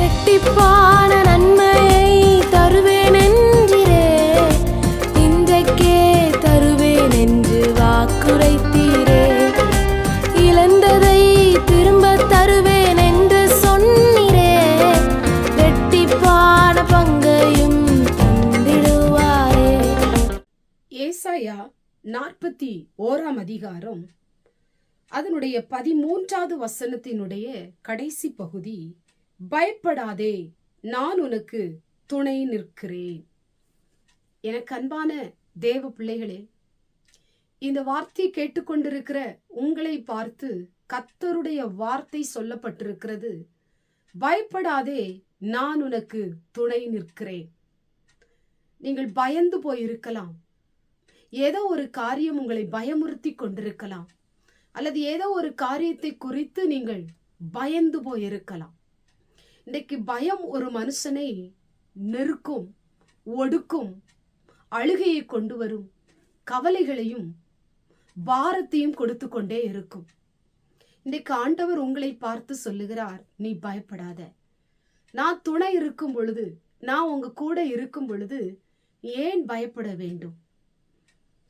இரட்டிப்பான நன்மையை தருவேன் என்றிரே, இன்றைக்கே தருவேன் என்று வாக்குரைத்தீரே. இழந்ததை திரும்ப தருவேன் என்று சொன்னீரே, இரட்டிப்பான பங்கையும் தந்திடுவாரே. ஏசாயா 41 அதிகாரம் அதனுடைய 13வது வசனத்தினுடைய கடைசி பகுதி, பயப்படாதே, நான் உனக்கு துணை நிற்கிறேன். எனக்கு அன்பான தேவ பிள்ளைகளே, இந்த வார்த்தை கேட்டுக்கொண்டிருக்கிற உங்களை பார்த்து கர்த்தருடைய வார்த்தை சொல்லப்பட்டிருக்கிறது. பயப்படாதே, நான் உனக்கு துணை நிற்கிறேன். நீங்கள் பயந்து போயிருக்கலாம். ஏதோ ஒரு காரியம் உங்களை பயமுறுத்தி கொண்டிருக்கலாம், அல்லது ஏதோ ஒரு காரியத்தை குறித்து நீங்கள் பயந்து போயிருக்கலாம். இன்றைக்கு பயம் ஒரு மனுஷனை நெருக்கும், ஒடுக்கும், அழுகையை கொண்டு வரும், கவலைகளையும் பாரத்தையும் கொடுத்து கொண்டே இருக்கும். இன்றைக்கு ஆண்டவர் உங்களை பார்த்து சொல்லுகிறார், நீ பயப்படாத. நான் துணை இருக்கும் பொழுது, நான் உங்க கூட இருக்கும் பொழுது ஏன் பயப்பட வேண்டும்?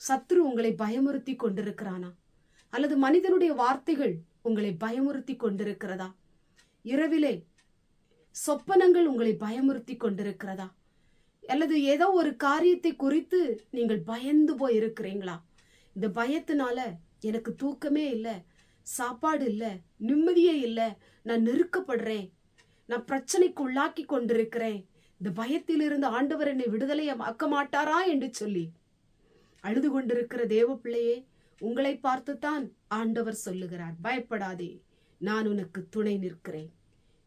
சத்ரு உங்களை பயமுறுத்தி கொண்டிருக்கிறானா? அல்லது மனிதனுடைய வார்த்தைகள் உங்களை பயமுறுத்தி கொண்டிருக்கிறதா? இரவிலே சொப்பனங்கள் உங்களை பயமுறுத்தி கொண்டிருக்கிறதா? அல்லது ஏதோ ஒரு காரியத்தை குறித்து நீங்கள் பயந்து போய் இருக்கிறீங்களா? இந்த பயத்தினால எனக்கு தூக்கமே இல்லை, சாப்பாடு இல்லை, நிம்மதியே இல்லை, நான் நெருக்கப்படுறேன், நான் பிரச்சனைக்கு உள்ளாக்கி கொண்டிருக்கிறேன், இந்த பயத்திலிருந்து ஆண்டவர் என்னை விடுதலையை ஆக்க மாட்டாரா என்று சொல்லி அழுது கொண்டிருக்கிற தேவ பிள்ளையே, உங்களை பார்த்துத்தான் ஆண்டவர் சொல்லுகிறார், பயப்படாதே, நான் உனக்கு துணை நிற்கிறேன்.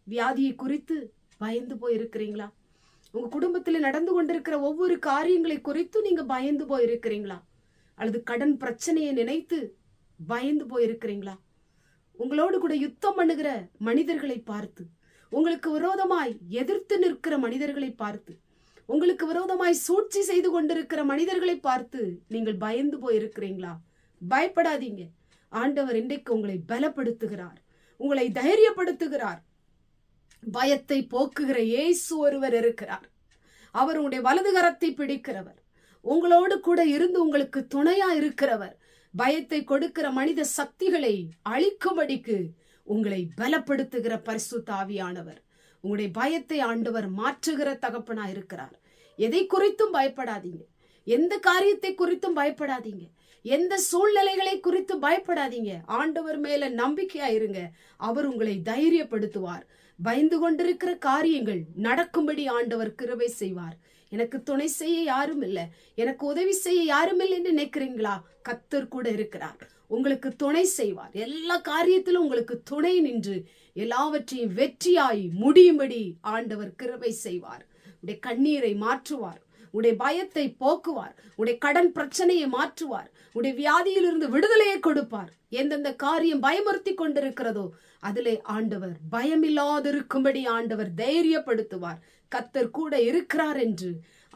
வியாதியை குறித்து பயந்து போயிருக்கிறீங்களா? உங்க குடும்பத்தில் நடந்து கொண்டிருக்கிற ஒவ்வொரு காரியங்களை குறித்து நீங்க பயந்து போயிருக்கிறீங்களா? அல்லது கடன் பிரச்சனையை நினைத்து பயந்து போயிருக்கிறீங்களா? உங்களோடு கூட யுத்தம் பண்ணுகிற மனிதர்களை பார்த்து, உங்களுக்கு விரோதமாய் எதிர்த்து நிற்கிற மனிதர்களை பார்த்து, உங்களுக்கு விரோதமாய் சூழ்ச்சி செய்து கொண்டிருக்கிற மனிதர்களை பார்த்து நீங்கள் பயந்து போயிருக்கிறீங்களா? பயப்படாதீங்க. ஆண்டவர் இன்றைக்கு உங்களை பலப்படுத்துகிறார், உங்களை தைரியப்படுத்துகிறார். பயத்தை போக்குகிற இயேசு ஒருவர் இருக்கிறார். அவர் உங்களுடைய வலது கரத்தை பிடிக்கிறவர், உங்களோடு கூட இருந்து உங்களுக்கு துணையா இருக்கிறவர். பயத்தை கொடுக்கிற மனித சக்திகளை அழிக்கும்படிக்கு உங்களை பலப்படுத்துகிற பரிசுத்த ஆவியானவர். உங்களுடைய பயத்தை ஆண்டவர் மாற்றுகிற தகப்பனா இருக்கிறார். எதை குறித்தும் பயப்படாதீங்க, எந்த காரியத்தை குறித்தும் பயப்படாதீங்க, எந்த சூழ்நிலைகளை குறித்து பயப்படாதீங்க. ஆண்டவர் மேல நம்பிக்கையா இருங்க, அவர் உங்களை தைரியப்படுத்துவார். பயந்து கொண்டிருக்கிற காரியங்கள் நடக்கும்படி ஆண்டவர் கிருபை செய்வார். எனக்கு துணை செய்ய யாரும் இல்லை, எனக்கு உதவி செய்ய யாரும் இல்லை என்று நினைக்கிறீங்களா? கர்த்தர் கூட இருக்கிறார், உங்களுக்கு துணை செய்வார். எல்லா காரியத்திலும் உங்களுக்கு துணை நின்று எல்லாவற்றையும் வெற்றியாய் முடியும்படி ஆண்டவர் கிருபை செய்வார். உடைய கண்ணீரை மாற்றுவார், உடைய பயத்தை போக்குவார், உடைய கடன் பிரச்சனையை மாற்றுவார், உடைய வியாதியிலிருந்து விடுதலையை கொடுப்பார். எந்தெந்த காரியம் பயமுறுத்தி கொண்டிருக்கிறதோ அதிலே ஆண்டவர் பயமில்லாதிருக்கும்படி ஆண்டவர் தைரியப்படுத்துவார். கர்த்தர் கூட இருக்கிறார் என்று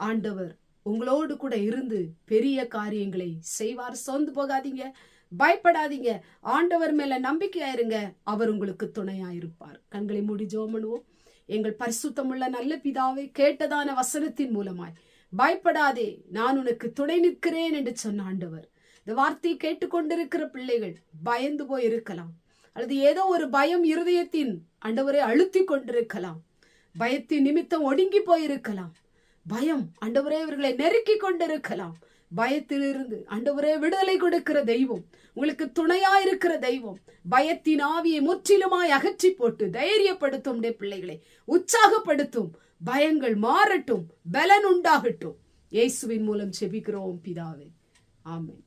ஆண்டவர் உங்களோடு கூட இருந்து பெரிய காரியங்களை செய்வார். சோர்ந்து போகாதீங்க, பயப்படாதீங்க, ஆண்டவர் மேல நம்பிக்கையா இருங்க, அவர் உங்களுக்கு துணையா இருப்பார். கண்களை மூடி ஜெபம் பண்ணுவோம். எங்கள் பரிசுத்தமுள்ள நல்ல பிதாவை, கேட்டதான வசனத்தின் மூலமாய் பயப்படாதே, நான் உனக்கு துணை நிற்கிறேன் என்று சொன்ன ஆண்டவர், இந்த வார்த்தையை கேட்டுக்கொண்டிருக்கிற பிள்ளைகள் பயந்து போய் இருக்கலாம், அல்லது ஏதோ ஒரு பயம் இருதயத்தின் ஆண்டவரை அழுத்தி கொண்டிருக்கலாம், பயத்தின் நிமித்தம் ஒடுங்கி போயிருக்கலாம், பயம் ஆண்டவரே இவர்களை நெருக்கி கொண்டிருக்கலாம். பயத்திலிருந்து ஆண்டவரே விடுதலை கொடுக்கிற தெய்வம், உங்களுக்கு துணையா இருக்கிற தெய்வம், பயத்தின் ஆவியை முற்றிலுமாய் அகற்றி போட்டு தைரியப்படுத்தும் பிள்ளைகளை உற்சாகப்படுத்தும். பயங்கள் மாறட்டும், பலன் உண்டாகட்டும். இயேசுவின் மூலம் ஜெபிக்கிறோம் பிதாவே, ஆமென்.